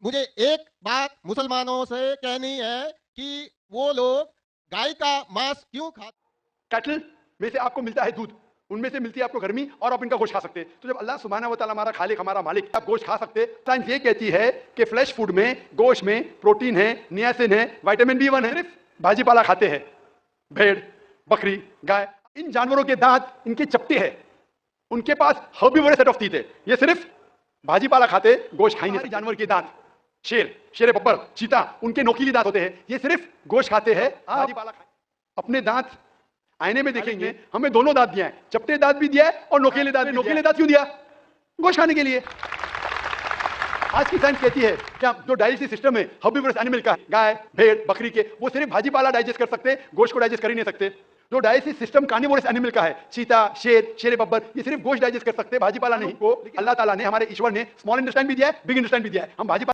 मुझे एक बात मुसलमानों से कहनी है कि वो लोग गाय का मांस क्यों खाते। कैटल में से आपको मिलता है दूध, उनमें से मिलती है आपको गर्मी, और आप इनका गोश्त खा सकते हैं। तो जब अल्लाह सुब्हानहू व तआला हमारा खालिक, हमारा मालिक, आप गोश्त खा सकते हैं। साइंस ये कहती है कि फ्लैश फूड में, गोश्त में प्रोटीन है, नियासिन है, विटामिन बी1 है। सिर्फ भाजी-पाला खाते हैं, भेड़, बकरी, गाय, इन जानवरों के दांत इनके चपटे हैं, उनके पास हर्बीवोरस सेट ऑफ टीथ है। ये सिर्फ भाजी-पाला खाते, गोश्त खाई नहीं सकते। जानवर के दांत, शेर बब्बर, चीता, उनके नोकीले दांत होते हैं, ये सिर्फ गोश्त खाते हैं, भाजी-पाला खाते। अपने दांत आईने में देखेंगे, हमें दोनों दांत दिया है, चपटे दांत भी दिया है और नोकीले दांत। नोकीले दांत क्यों दिया? गोश्त खाने के लिए। आज की साइंस कहती है कि जो डाइजेस्टिव सिस्टम है हर्बीवोरस एनिमल का, गाय, भेड़, बकरी के, वो सिर्फ भाजी-पाला डाइजेस्ट कर सकते, गोश्त को डाइजेस्ट कर ही नहीं सकते। जो डाइजेस्टिव सिस्टम कार्निवोरस एनिमल का है, चीता, शेर बब्बर, ये सिर्फ गोश्त डाइजेस्ट कर सकते, भाजी-पाला नहीं। को अल्लाह ताला ने, हमारे ईश्वर ने स्मॉल इंटेस्टाइन भी दिया है, बिग इंटेस्टाइन भी दिया है। हम भाजी